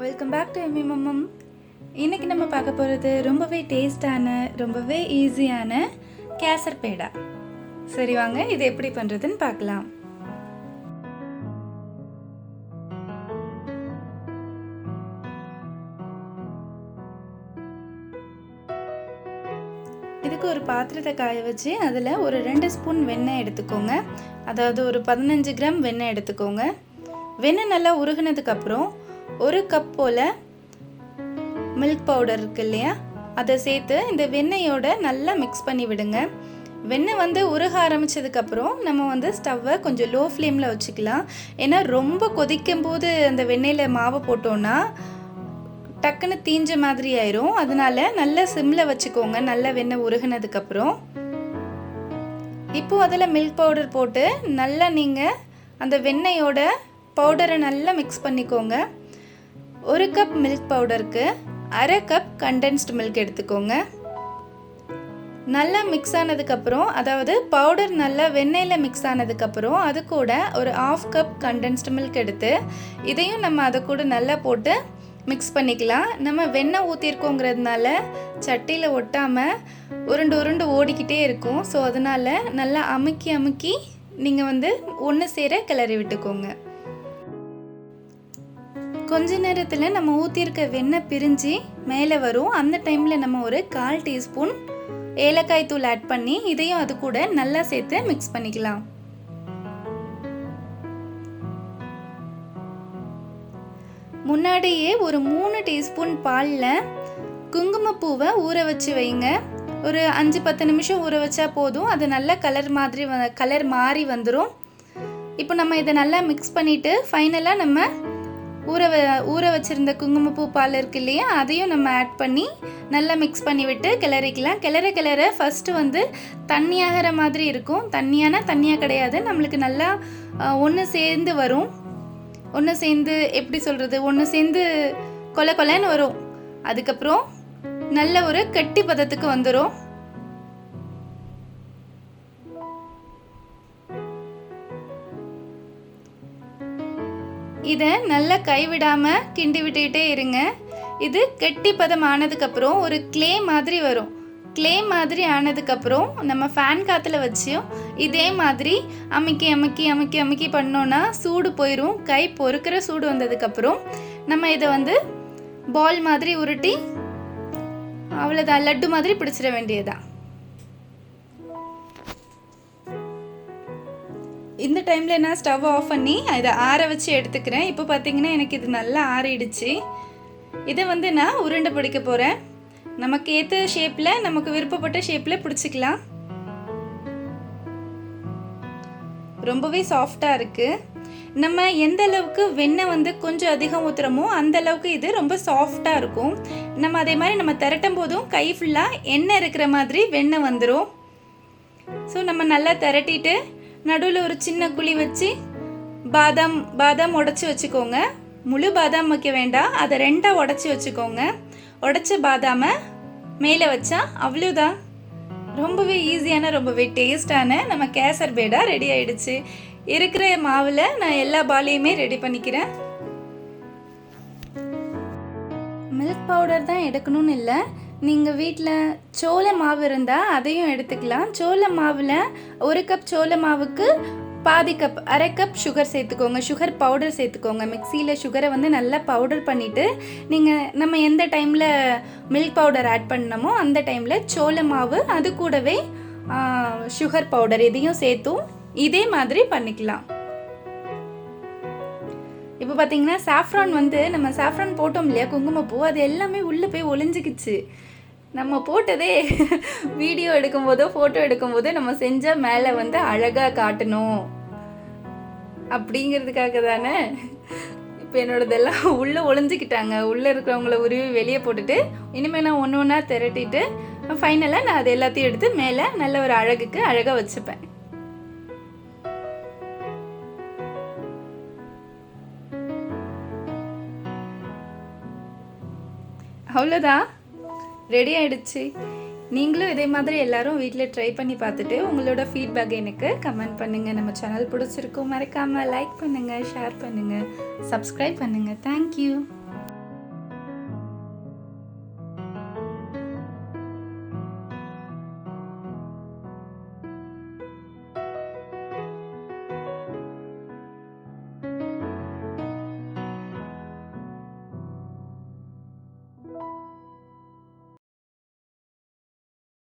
Welcome back to எம்மி மம்மம். இன்றைக்கி நம்ம பார்க்க போகிறது ரொம்பவே டேஸ்டான ரொம்பவே ஈஸியான கேசர் பேடா. சரி வாங்க இது எப்படி பண்ணுறதுன்னு பார்க்கலாம். இதுக்கு ஒரு பாத்திரத்தை காய வச்சு அதில் ஒரு 2 ஸ்பூன் வெண்ணெய் எடுத்துக்கோங்க. அதாவது ஒரு 15 கிராம் வெண்ணெய் எடுத்துக்கோங்க. வெண்ணெய் நல்லா உருகினதுக்கப்புறம் 1 கப் போல் மில்க் பவுடர் இருக்கு இல்லையா, அதை சேர்த்து இந்த வெண்ணெயோட நல்லா மிக்ஸ் பண்ணி விடுங்க. வெண்ணெய் உருக ஆரம்பித்ததுக்கப்புறம் நம்ம ஸ்டவ்வை கொஞ்சம் லோ ஃப்ளேமில் வச்சுக்கலாம். ஏன்னா ரொம்ப கொதிக்கும் போது அந்த வெண்ணெயில் மாவை போட்டோன்னா டக்குன்னு தீஞ்ச மாதிரி ஆயிரும். அதனால நல்லா சிம்மில் வச்சுக்கோங்க. நல்லா வெண்ணெய் உருகினதுக்கப்புறம் இப்போது அதில் மில்க் பவுடர் போட்டு நல்லா நீங்கள் அந்த வெண்ணெயோட பவுடரை நல்லா மிக்ஸ் பண்ணிக்கோங்க. 1 கப் மில்க் பவுடருக்கு 1/2 கப் கண்டென்ஸ்டு மில்க் எடுத்துக்கோங்க. நல்லா மிக்ஸ் ஆனதுக்கப்புறம், அதாவது பவுடர் நல்லா வெண்ணெயில் மிக்ஸ் ஆனதுக்கப்புறம் அது கூட ஒரு 1/2 கப் கண்டென்ஸ்டு மில்க் எடுத்து இதையும் நம்ம அதை கூட நல்லா போட்டு மிக்ஸ் பண்ணிக்கலாம். நம்ம வெண்ணெய் ஊற்றிருக்கோங்கிறதுனால சட்டியில் ஒட்டாமல் உருண்டு ஓடிக்கிட்டே இருக்கும். ஸோ அதனால் நல்லா அமுக்கி நீங்கள் ஒன்று சேர கிளறி விட்டுக்கோங்க. கொஞ்ச நேரத்தில் நம்ம ஊற்றிருக்க வெண்ணெய் பிரிஞ்சு மேலே வரும். அந்த டைமில் நம்ம ஒரு 1/4 டீஸ்பூன் ஏலக்காய் தூள் ஆட் பண்ணி இதையும் அது கூட நல்லா சேர்த்து மிக்ஸ் பண்ணிக்கலாம். முன்னாடியே ஒரு 3 டீஸ்பூன் பாலில் குங்குமப்பூவை ஊற வச்சு வைங்க. ஒரு 5-10 நிமிஷம் ஊற வச்சா போதும். அது நல்ல கலர் மாறி வந்துடும். இப்போ நம்ம இதை நல்லா மிக்ஸ் பண்ணிவிட்டு ஃபைனலாக நம்ம ஊற வச்சுருந்த குங்குமப்பூ பால் இருக்கு இல்லையா, அதையும் நம்ம ஆட் பண்ணி நல்லா மிக்ஸ் பண்ணி விட்டு கிளறிக்கலாம். கிளற ஃபஸ்ட்டு தண்ணியாகிற மாதிரி இருக்கும். தண்ணியாக கிடையாது, நம்மளுக்கு நல்லா ஒன்று சேர்ந்து வரும். ஒன்று சேர்ந்து எப்படி சொல்கிறது, ஒன்று சேர்ந்து கொலன்னு வரும். அதுக்கப்புறம் நல்ல ஒரு கெட்டி பதத்துக்கு வந்துடும். இதை நல்லா கைவிடாமல் கிண்டி விட்டுக்கிட்டே இருங்க. இது கெட்டி பதம் ஆனதுக்கப்புறம் ஒரு க்ளே மாதிரி வரும். க்ளே மாதிரி ஆனதுக்கப்புறம் நம்ம ஃபேன் காற்றுல வச்சியும் இதே மாதிரி அமுக்கி பண்ணோன்னா சூடு போயிடும். கை பொறுக்கிற சூடு வந்ததுக்கப்புறம் நம்ம இதை பால் மாதிரி உருட்டி அவ்வளோதான், லட்டு மாதிரி பிடிச்சிட வேண்டியதுதான். இந்த டைமில் நான் ஸ்டவ் ஆஃப் பண்ணி இதை ஆற வச்சு எடுத்துக்கிறேன். இப்போ பார்த்தீங்கன்னா எனக்கு இது நல்லா ஆறிடுச்சு. இதை நான் உருண்டை பிடிக்க போகிறேன். நமக்கு ஏற்ற ஷேப்பில், நமக்கு விருப்பப்பட்ட ஷேப்பில் பிடிச்சிக்கலாம். ரொம்பவே சாஃப்டாக இருக்குது. நம்ம எந்த அளவுக்கு வெண்ணெய் கொஞ்சம் அதிகம் ஊற்றுறோமோ அந்த அளவுக்கு இது ரொம்ப சாஃப்டாக இருக்கும். நம்ம அதே மாதிரி நம்ம திரட்டும் போதும் கை ஃபுல்லாக எண்ணெய் இருக்கிற மாதிரி வெண்ணெய் வந்துடும். ஸோ நம்ம நல்லா திரட்டிட்டு நடுவில் ஒரு சின்ன குழி வச்சு பாதாம் உடச்சி வச்சுக்கோங்க. முழு பாதாம் வைக்க வேண்டாம், அதை 2ஆக உடச்சி வச்சுக்கோங்க. உடச்ச பாதாமை மேலே வச்சா அவ்வளோதான். ரொம்பவே ஈஸியான ரொம்பவே டேஸ்டான நம்ம கேசர் பேடா ரெடி ஆயிடுச்சு. இருக்கிற மாவில் நான் எல்லா பாலையுமே ரெடி பண்ணிக்கிறேன். மில்க் பவுடர் தான் எடுக்கணும்னு இல்லை, நீங்கள் வீட்டில் சோள மாவு இருந்தால் அதையும் எடுத்துக்கலாம். சோள மாவில் 1 கப் சோள மாவுக்கு பாதி கப் 1/2 கப் சுகர் சேர்த்துக்கோங்க. சுகர் பவுடர் சேர்த்துக்கோங்க. மிக்சியில் சுகரை நல்லா பவுடர் பண்ணிவிட்டு நம்ம எந்த டைமில் மில்க் பவுடர் ஆட் பண்ணணுமோ அந்த டைமில் சோள மாவு அது கூடவே சுகர் பவுடர் இதையும் சேர்த்தும் இதே மாதிரி பண்ணிக்கலாம். இப்போ பார்த்தீங்கன்னா சாஃப்ரான் நம்ம சாஃப்ரான் போட்டோம் இல்லையா, குங்குமப்பூ, அது எல்லாமே உள்ளே போய் ஒளிஞ்சிக்கிச்சு. நம்ம போட்டதே வீடியோ எடுக்கும்போதோ ஃபோட்டோ எடுக்கும்போதோ நம்ம செஞ்சால் மேலே அழகாக காட்டணும் அப்படிங்கிறதுக்காக தானே. இப்போ என்னோடதெல்லாம் உள்ளே ஒளிஞ்சிக்கிட்டாங்க. உள்ளே இருக்கிறவங்கள உருவி வெளியே போட்டுட்டு இனிமேல் நான் ஒன்றா திரட்டிட்டு ஃபைனலாக நான் அது எல்லாத்தையும் எடுத்து மேலே நல்ல ஒரு அழகாக வச்சுப்பேன். அவ்வளோதான், ரெடி ஆகிடுச்சு. நீங்களும் இதே மாதிரி எல்லாரும் வீட்டில் ட்ரை பண்ணி பார்த்துட்டு உங்களோட ஃபீட்பேக் எனக்கு கமெண்ட் பண்ணுங்கள். நம்ம சேனல் பிடிச்சிருக்கும் மறக்காமல் லைக் பண்ணுங்கள், ஷேர் பண்ணுங்கள், சப்ஸ்கிரைப் பண்ணுங்கள். தேங்க்யூ.